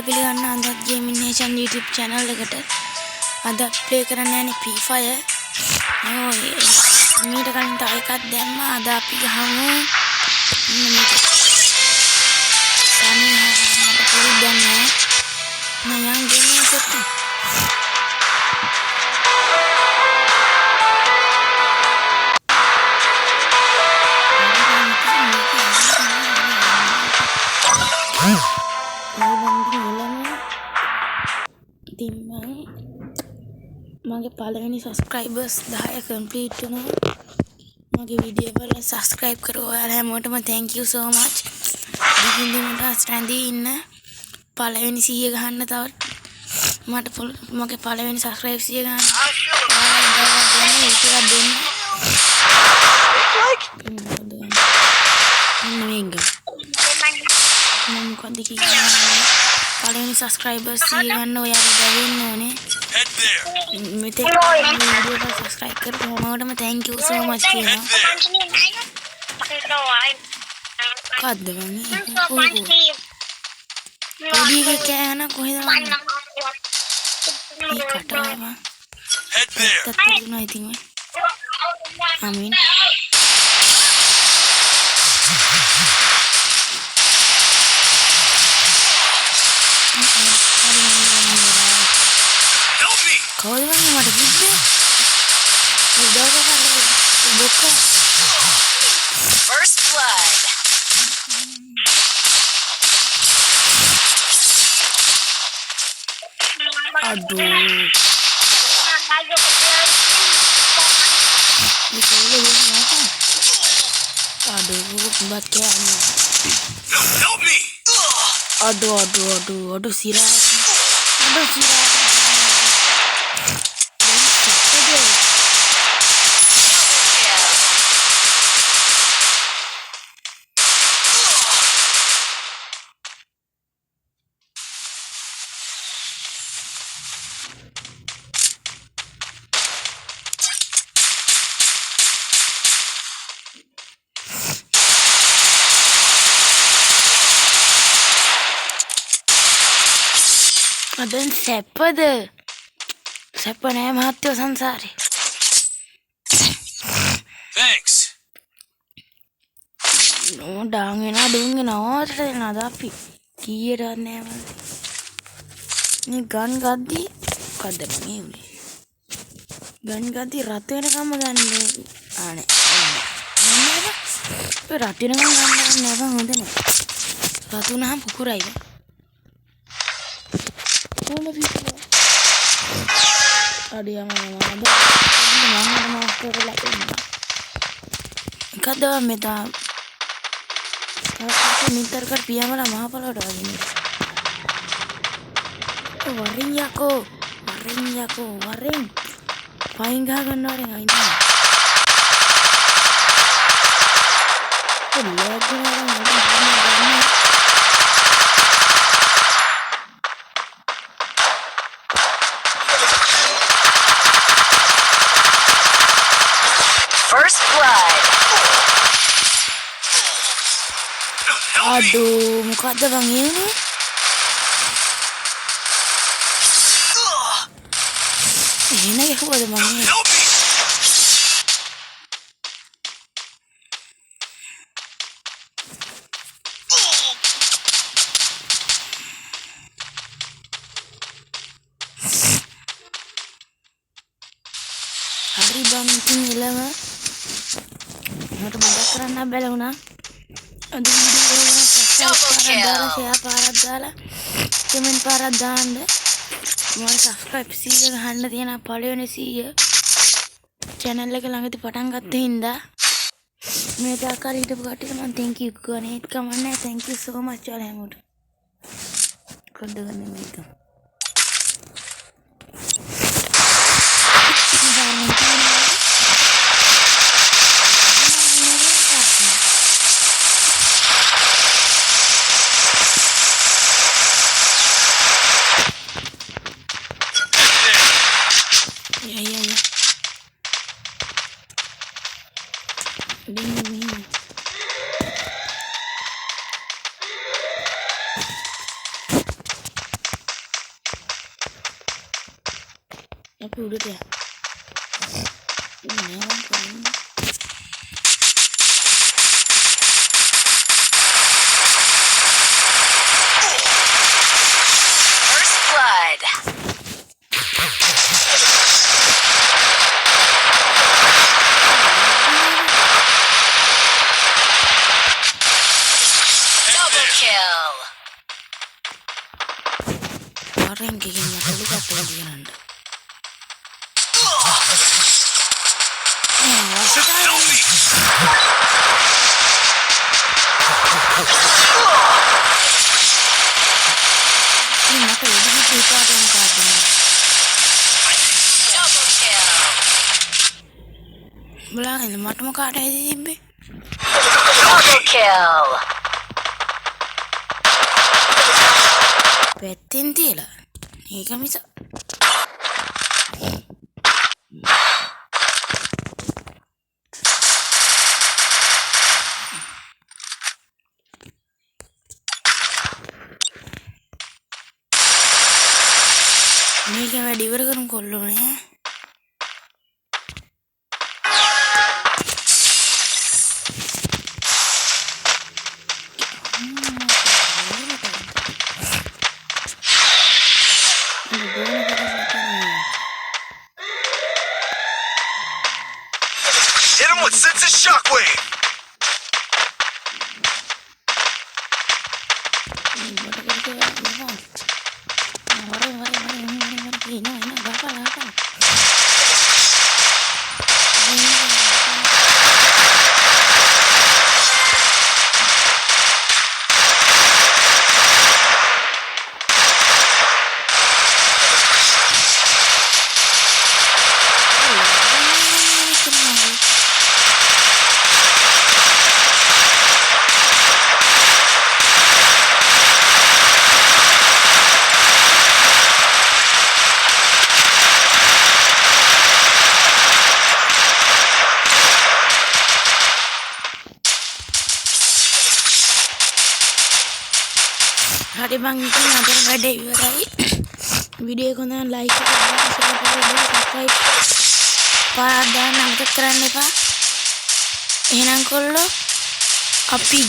පිළිගන්න අද gaming nation YouTube channel එකට අද ප්ලේ කරන්න යන්නේ Free Fire. මීට කලින් තව එකක් දැම්මා. අද අපි ගහමු මේක. මට පුරුද්දක් නැහැ. මම යන් ගේමින් සෙට්. මගේ පළවෙනි subscribers 10 complete වුණා. මගේ වීඩියෝ වල subscribe කරලා ඔයාලා හැමෝටම thank you so much. දිගින් දිගට ස්ටෑන්ඩි ඉන්න පළවෙනි 100 ගහන්න තව මට මගේ පළවෙනි subscribe 100 ගහන්න. මොකක්ද කියන්නේ? පළවෙනි subscribers 100 ගන්න ඔයාලා දැවෙන්න ඕනේ. මෙතෙක් වීඩියෝ එක subscribe කරපු හැමෝටම thank you so much කියනවා. කද්ද වන්නේ? පොඩි එකක් කෑන කොහෙද වන්නේ? මේ කටාව. I think. I mean. Kau ni mana ada gede? Udah kan buka. First blood. Aduh. Aduh, buat kayak ni. Help me. Aduh, sirah. Aduh, sirah. Adan sepeda. Siapa nih mati sansari? Thanks. No, dangin orang tapi kira nih ini gun ganti kadang ini gun ganti ratu ini kamu ganti aneh ini apa ratu ini kamu ganti apa nggak nih ratu nah bukur aja. Ada yang mana master lagi. Kada meta. Aku minta kar pia malah maha pala udah ini. Waring aku. Paling gak kan orang ini. Lagi orang. First blood. Aduh, muka ada bang ini. Enak ya aku ada bang ini. Hari bang itu hilang. Mau teman karena belona. Aduh video para cuman para danda mau subscribe sih ගහන්න තියෙන පළවෙනි 100 channel එක ළඟදී පටන් ගත්ත හින්දා මේ තාකාර හිටපු කට්ටියට මම thank you කරනවා. ඒත් කමන්නේ thank you so much ඔයාලා හැමෝට. කොද්ද ගන්න මේක. අපි උඩට යන්න. නෑ මම කරන්නේ. First blood. Double kill. Orang giging mata lu apa lagi nanda? Help me! Ini mata ini kita ada yang kado. Double kill. Belang ini mata muka ada di sini. Double kill. Betin tila. Ini kan bisa. Ini kayak di kan kolonnya. Hit him with sense of shockwave! Hari bang itu ngajar gede ibarai video ko na like subscribe pada nang keren nih pak. Enang kalau api